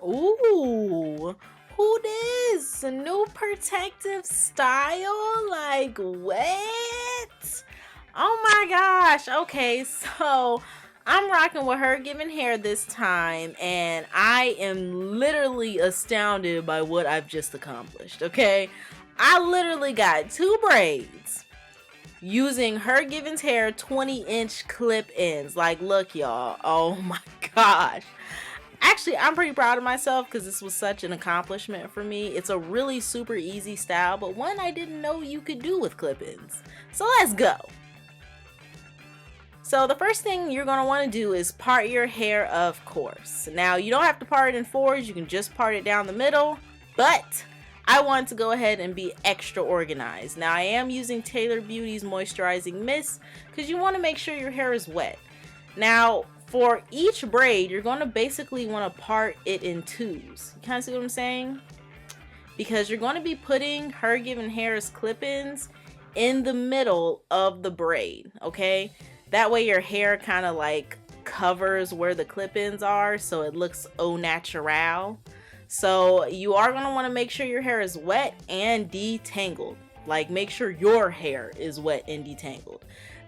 Ooh, who this? A new protective style? Like, what? Oh my gosh. Okay, so I'm rocking with HerGivenHair this time, and I am literally astounded by what I've just accomplished, okay? I literally got 2 braids using HerGivenHair 20-inch clip ends. Like, look, y'all. Oh my gosh. Actually, I'm pretty proud of myself because this was such an accomplishment for me. It's a really super easy style, but one I didn't know you could do with clip-ins. So let's go. So the first thing you're going to want to do is part your hair, of course. Now, you don't have to part it in 4s. You can just part it down the middle, but I want to go ahead and be extra organized. Now, I am using Taylor Beauty's Moisturizing Mist because you want to make sure your hair is wet. Now, for each braid, you're going to basically want to part it in 2s. You kind of see what I'm saying? Because you're going to be putting HerGivenHair's clip-ins in the middle of the braid, okay? That way your hair kind of like covers where the clip-ins are, so it looks au natural. So you are going to want to make sure your hair is wet and detangled. Like, make sure your hair is wet and detangled.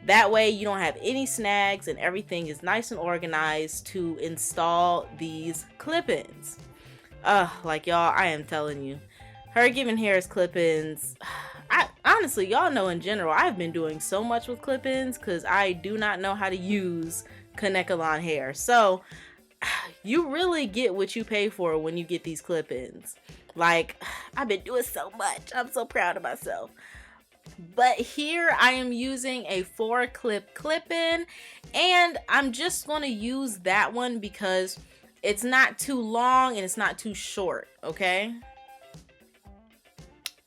That way you don't have any snags and everything is nice and organized to install these clip-ins. Like, y'all, I am telling you, HerGivenHair's clip-ins, honestly, y'all know in general, I've been doing so much with clip-ins because I do not know how to use Kanekalon hair. So you really get what you pay for when you get these clip-ins. Like, I've been doing so much. I'm so proud of myself. But here I am using a 4-clip clip-in, and I'm just going to use that one because it's not too long and it's not too short, okay?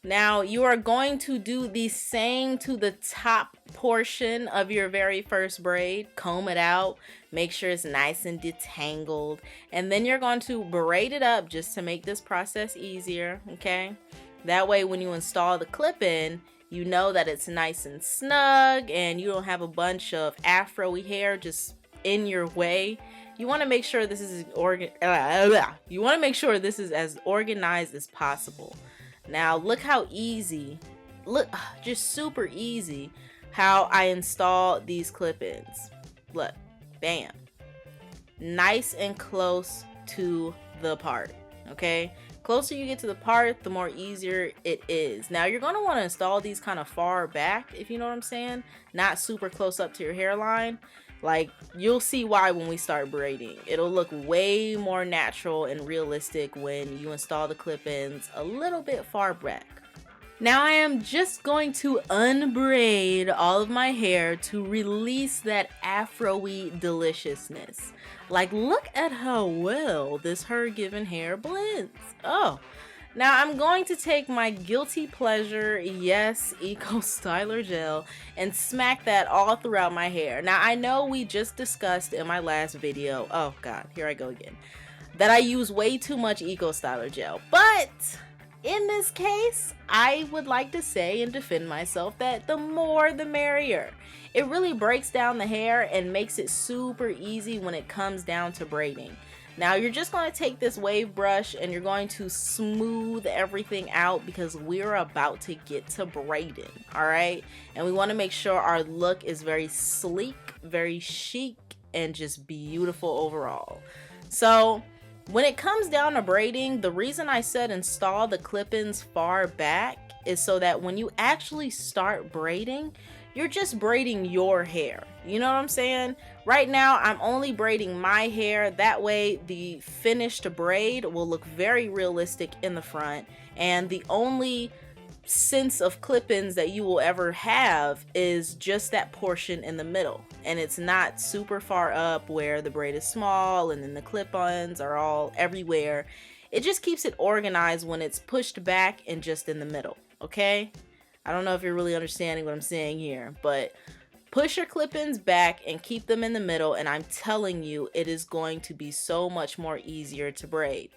Now, you are going to do the same to the top portion of your very first braid. Comb it out, make sure it's nice and detangled, and then you're going to braid it up just to make this process easier, okay? That way when you install the clip-in, you know that it's nice and snug and you don't have a bunch of afro-y hair just in your way. You want to make sure this is as organized as possible. Now, look how easy, just super easy how I install these clip-ins. Look, bam. Nice and close to the part, okay? Closer you get to the part, the more easier it is. Now, you're going to want to install these kind of far back, if you know what I'm saying. Not super close up to your hairline. Like, you'll see why when we start braiding. It'll look way more natural and realistic when you install the clip-ins a little bit far back. Now I am just going to unbraid all of my hair to release that afro-y deliciousness. Like, look at how well this HerGivenHair blends. Oh, now I'm going to take my guilty pleasure, yes, Eco Styler Gel, and smack that all throughout my hair. Now I know we just discussed in my last video, oh god, here I go again, that I use way too much Eco Styler Gel, but in this case, I would like to say and defend myself that the more the merrier. It really breaks down the hair and makes it super easy when it comes down to braiding. Now you're just going to take this wave brush and you're going to smooth everything out because we're about to get to braiding, alright? And we want to make sure our look is very sleek, very chic, and just beautiful overall. So when it comes down to braiding, the reason I said install the clip-ins far back is so that when you actually start braiding, you're just braiding your hair. You know what I'm saying? Right now, I'm only braiding my hair. That way, the finished braid will look very realistic in the front. And the only sense of clip-ins that you will ever have is just that portion in the middle. And it's not super far up where the braid is small and then the clip-ons are all everywhere. It just keeps it organized when it's pushed back and just in the middle, okay? I don't know if you're really understanding what I'm saying here, but push your clip-ins back and keep them in the middle, and I'm telling you, it is going to be so much more easier to braid.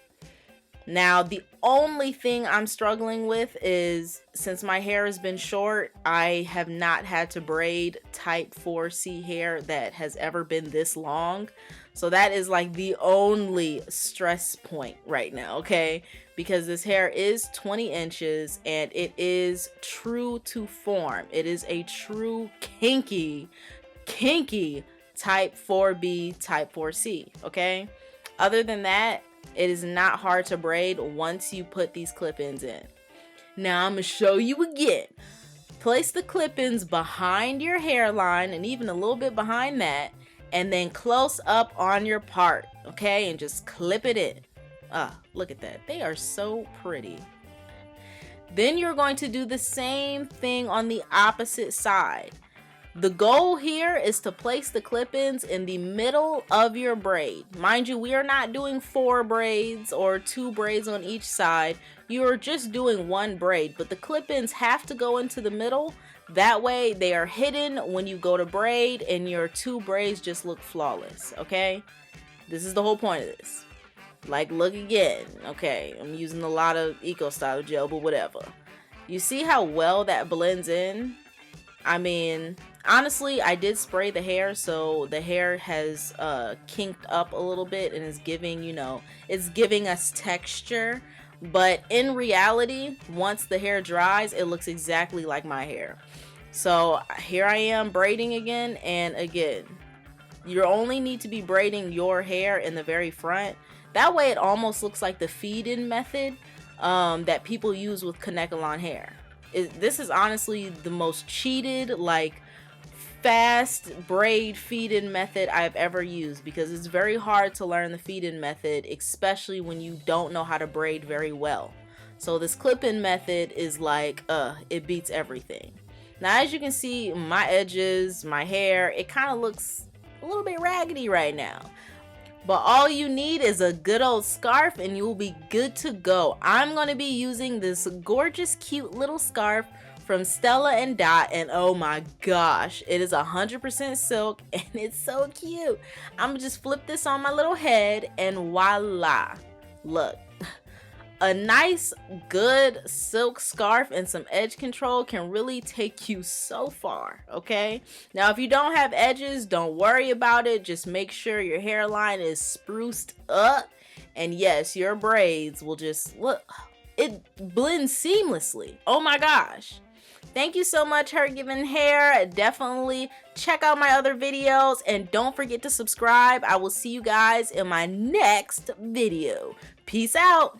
Now, the only thing I'm struggling with is, since my hair has been short, I have not had to braid type 4C hair that has ever been this long. So that is like the only stress point right now, okay? Because this hair is 20 inches and it is true to form. It is a true kinky type 4B, type 4C, okay? Other than that, it is not hard to braid once you put these clip-ins in. Now I'm gonna show you again. Place the clip-ins behind your hairline and even a little bit behind that, and then close up on your part, okay? And just clip it in. Look at that. They are so pretty. Then you're going to do the same thing on the opposite side. The goal here is to place the clip-ins in the middle of your braid. Mind you, we are not doing 4 braids or 2 braids on each side. You are just doing 1 braid, but the clip-ins have to go into the middle. That way they are hidden when you go to braid and your 2 braids just look flawless, okay? This is the whole point of this. Like, look again. Okay, I'm using a lot of Eco Style gel, but whatever. You see how well that blends in? I mean, honestly, I did spray the hair, so the hair has kinked up a little bit and is giving, you know, it's giving us texture. But in reality, once the hair dries, it looks exactly like my hair. So here I am braiding again, and again, you only need to be braiding your hair in the very front. That way it almost looks like the feed-in method that people use with Kanekalon hair. This is honestly the most cheated, like, fast braid feed-in method I've ever used, because it's very hard to learn the feed-in method, especially when you don't know how to braid very well. So this clip-in method is like, it beats everything. Now, as you can see, my edges, my hair, it kind of looks a little bit raggedy right now. But all you need is a good old scarf and you will be good to go. I'm going to be using this gorgeous, cute little scarf from Stella Dot, and oh my gosh, it is 100% silk and it's so cute. I'm gonna just flip this on my little head and voila. Look, a nice, good silk scarf and some edge control can really take you so far, okay? Now, if you don't have edges, don't worry about it. Just make sure your hairline is spruced up, and yes, your braids will just look, it blends seamlessly. Oh my gosh. Thank you so much, HerGivenHair. Definitely check out my other videos and don't forget to subscribe. I will see you guys in my next video. Peace out.